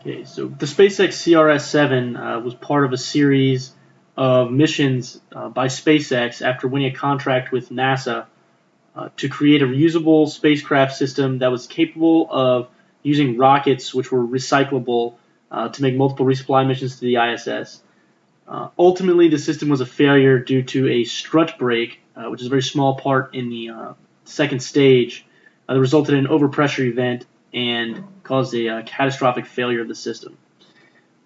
Okay, so the SpaceX CRS-7 was part of a series of missions by SpaceX after winning a contract with NASA to create a reusable spacecraft system that was capable of using rockets which were recyclable to make multiple resupply missions to the ISS. Ultimately, the system was a failure due to a strut break, which is a very small part in the second stage, that resulted in an overpressure event and caused a catastrophic failure of the system.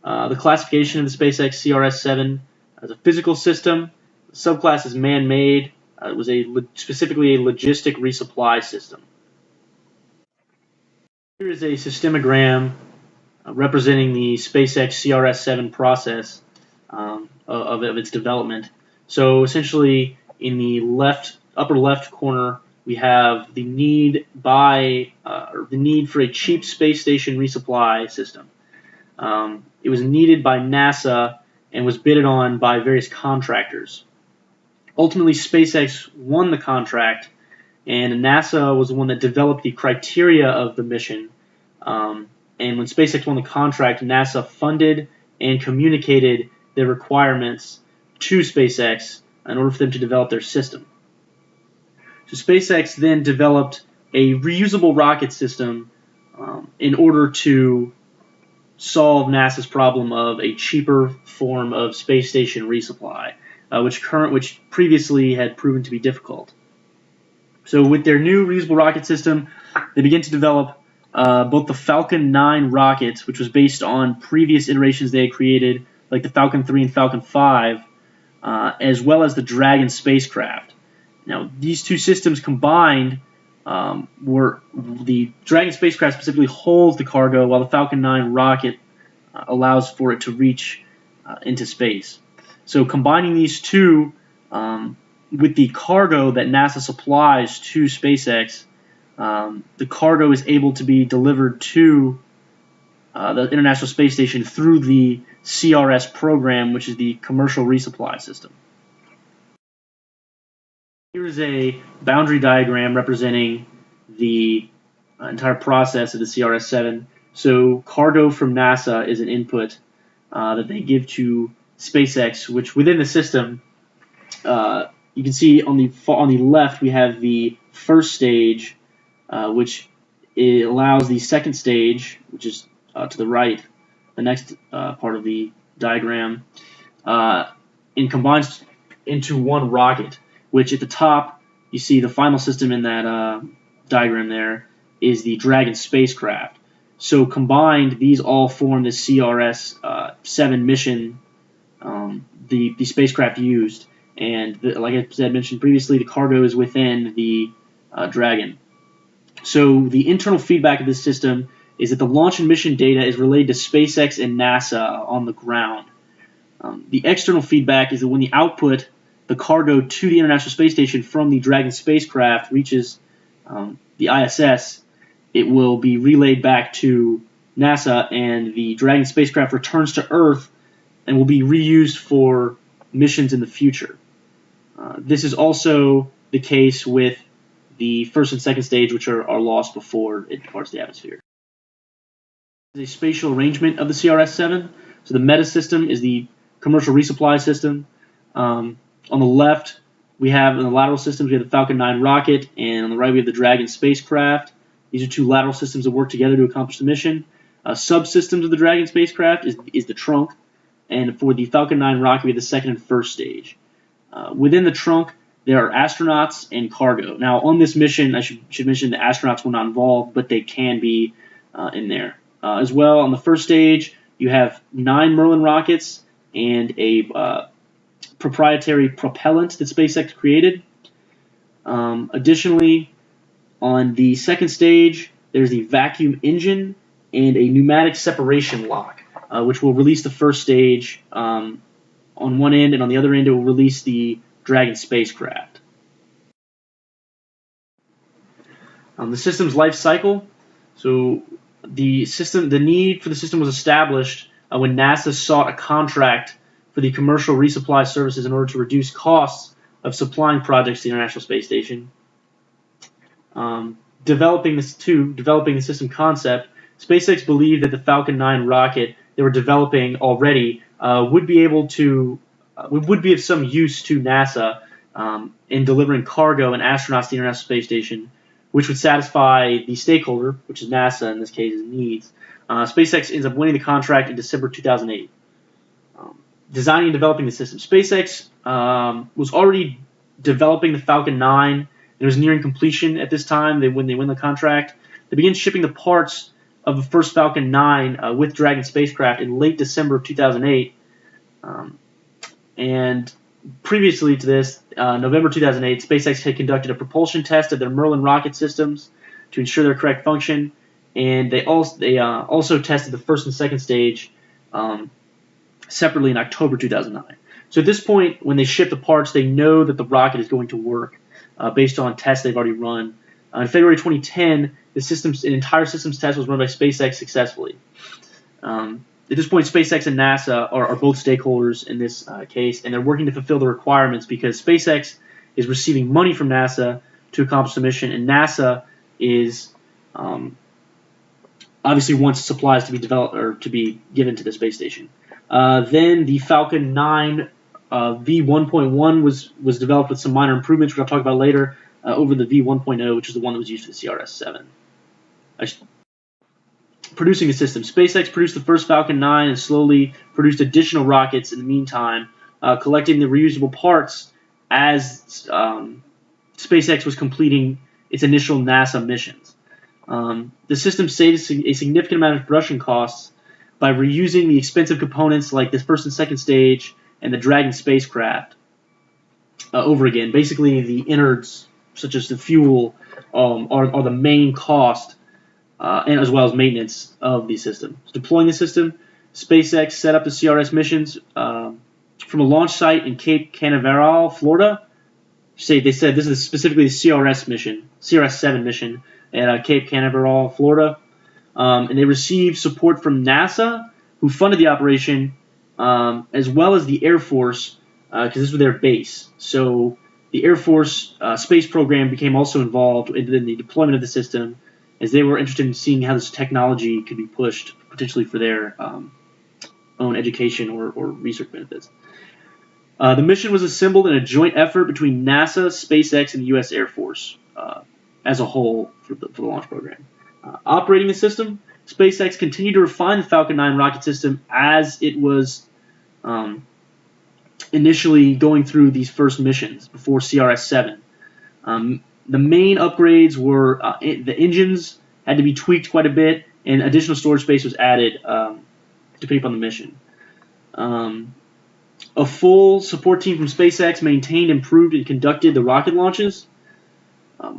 The classification of the SpaceX CRS-7 as a physical system, the subclass is man-made. It was specifically a logistic resupply system. Here is a systemogram representing the SpaceX CRS-7 process of its development. So essentially, in the upper left corner, we have the need for a cheap space station resupply system. It was needed by NASA and was bidded on by various contractors. Ultimately, SpaceX won the contract, and NASA was the one that developed the criteria of the mission. And when SpaceX won the contract, NASA funded and communicated their requirements to SpaceX in order for them to develop their system. So SpaceX then developed a reusable rocket system in order to solve NASA's problem of a cheaper form of space station resupply, which previously had proven to be difficult. So with their new reusable rocket system, they began to develop both the Falcon 9 rockets, which was based on previous iterations they had created, like the Falcon 3 and Falcon 5, as well as the Dragon spacecraft. Now, these two systems combined were the Dragon spacecraft specifically holds the cargo, while the Falcon 9 rocket allows for it to reach into space. So combining these two with the cargo that NASA supplies to SpaceX, the cargo is able to be delivered to the International Space Station through the CRS program, which is the Commercial Resupply System. Here's a boundary diagram representing the entire process of the CRS-7. So cargo from NASA is an input that they give to SpaceX, which within the system, you can see on the left we have the first stage, which allows the second stage, which is to the right, the next part of the diagram, and combines into one rocket, which at the top, you see the final system in that diagram there is the Dragon spacecraft. So combined, these all form the CRS-7 mission, the spacecraft used. And like I said, mentioned previously, the cargo is within the Dragon. So the internal feedback of this system is that the launch and mission data is relayed to SpaceX and NASA on the ground. The external feedback is that when the output, the cargo to the International Space Station from the Dragon spacecraft reaches the ISS, it will be relayed back to NASA, and the Dragon spacecraft returns to Earth and will be reused for missions in the future. This is also the case with the first and second stage, which are lost before it departs the atmosphere. This is a spatial arrangement of the CRS-7. So the meta system is the commercial resupply system. On the left, we have in the lateral systems, we have the Falcon 9 rocket, and on the right, we have the Dragon spacecraft. These are two lateral systems that work together to accomplish the mission. Subsystems of the Dragon spacecraft is the trunk, and for the Falcon 9 rocket, we have the second and first stage. Within the trunk, there are astronauts and cargo. Now, on this mission, I should mention the astronauts were not involved, but they can be in there. As well, on the first stage, you have 9 Merlin rockets and a proprietary propellant that SpaceX created. Additionally, on the second stage, there's the vacuum engine and a pneumatic separation lock, which will release the first stage on one end, and on the other end, it will release the Dragon spacecraft. The system's life cycle. So the need for the system was established when NASA sought a contract for the commercial resupply services in order to reduce costs of supplying projects to the International Space Station. Developing the system concept, SpaceX believed that the Falcon 9 rocket they were developing already would be able to would be of some use to NASA in delivering cargo and astronauts to the International Space Station, which would satisfy the stakeholder, which is NASA in this case, needs. SpaceX ends up winning the contract in December 2008. Designing and developing the system. SpaceX was already developing the Falcon 9. It was nearing completion at this time when they win the contract. They begin shipping the parts of the first Falcon 9 with Dragon spacecraft in late December of 2008. And previously to this, November 2008, SpaceX had conducted a propulsion test of their Merlin rocket systems to ensure their correct function, and they also tested the first and second stage separately in October 2009. So at this point, when they ship the parts, they know that the rocket is going to work based on tests they've already run. In February 2010, an entire systems test was run by SpaceX successfully. At this point, SpaceX and NASA are both stakeholders in this case, and they're working to fulfill the requirements because SpaceX is receiving money from NASA to accomplish the mission, and NASA is obviously wants supplies to be developed or to be given to the space station. Then the Falcon 9 V1.1 was developed with some minor improvements, which I'll talk about later, over the V1.0, which is the one that was used for the CRS-7. Producing a system. SpaceX produced the first Falcon 9 and slowly produced additional rockets in the meantime, collecting the reusable parts as SpaceX was completing its initial NASA missions. The system saved a significant amount of production costs by reusing the expensive components like this first and second stage and the Dragon spacecraft over again. Basically, the innards, such as the fuel, are the main cost, and as well as maintenance of the system. Deploying the system, SpaceX set up the CRS missions from a launch site in Cape Canaveral, Florida. They said this is specifically the CRS-7 mission at Cape Canaveral, Florida. And they received support from NASA, who funded the operation, as well as the Air Force, because this was their base. So the Air Force space program became also involved in the deployment of the system, as they were interested in seeing how this technology could be pushed potentially for their own education or research benefits. The mission was assembled in a joint effort between NASA, SpaceX, and the U.S. Air Force as a whole for the launch program. Operating the system, SpaceX continued to refine the Falcon 9 rocket system as it was initially going through these first missions before CRS-7. The main upgrades were the engines had to be tweaked quite a bit, and additional storage space was added depending upon the mission. A full support team from SpaceX maintained, improved, and conducted the rocket launches.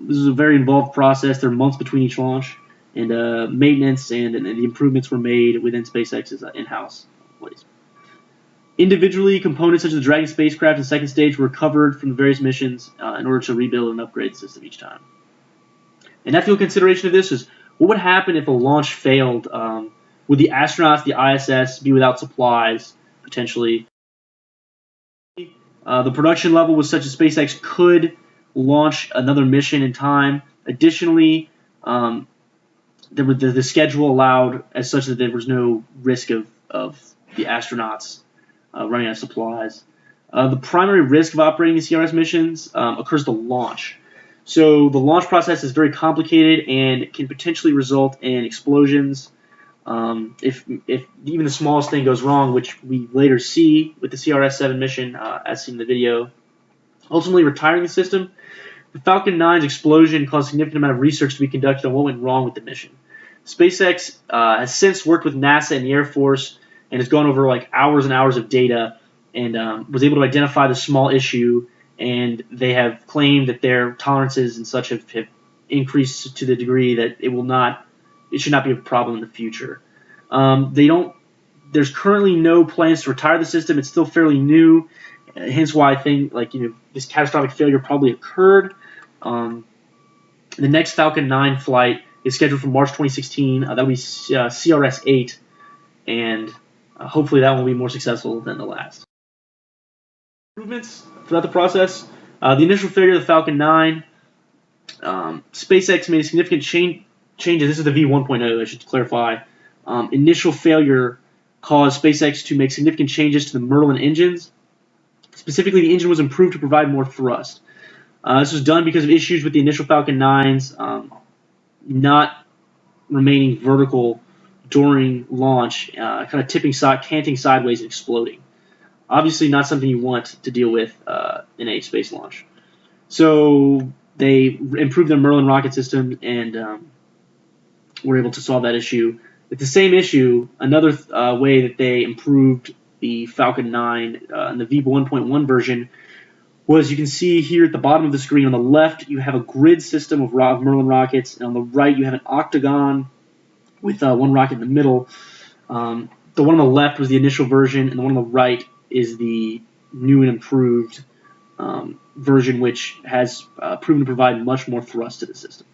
This is a very involved process. There are months between each launch, and maintenance and the improvements were made within SpaceX's in-house ways. Individually, components such as the Dragon spacecraft and second stage were recovered from the various missions in order to rebuild and upgrade the system each time. An ethical consideration of this is what would happen if a launch failed? Would the astronauts, the ISS, be without supplies, potentially? The production level was such that SpaceX could launch another mission in time. Additionally, the schedule allowed as such that there was no risk of the astronauts running out of supplies. The primary risk of operating the CRS missions occurs at the launch. So the launch process is very complicated and can potentially result in explosions. If even the smallest thing goes wrong, which we later see with the CRS-7 mission, as seen in the video. Ultimately, retiring the system, the Falcon 9's explosion caused a significant amount of research to be conducted on what went wrong with the mission. SpaceX has since worked with NASA and the Air Force and has gone over like hours and hours of data and was able to identify the small issue, and they have claimed that their tolerances and such have increased to the degree that it should not be a problem in the future. There's currently no plans to retire the system. It's still fairly new, hence why I think this catastrophic failure probably occurred. The next Falcon 9 flight is scheduled for March 2016. That'll be CRS-8, and hopefully that will be more successful than the last. Improvements throughout the process. The initial failure of the Falcon 9, SpaceX made a significant changes. This is the V1.0, I should clarify. Initial failure caused SpaceX to make significant changes to the Merlin engines. Specifically, the engine was improved to provide more thrust. This was done because of issues with the initial Falcon 9s not remaining vertical during launch, kind of canting sideways and exploding. Obviously not something you want to deal with in a space launch. So they improved their Merlin rocket system and were able to solve that issue. With the same issue, another way that they improved the Falcon 9 in the V1.1 version was, you can see here at the bottom of the screen on the left, you have a grid system of Merlin rockets, and on the right you have an octagon with one rocket in the middle. The one on the left was the initial version, and the one on the right is the new and improved version, which has proven to provide much more thrust to the system.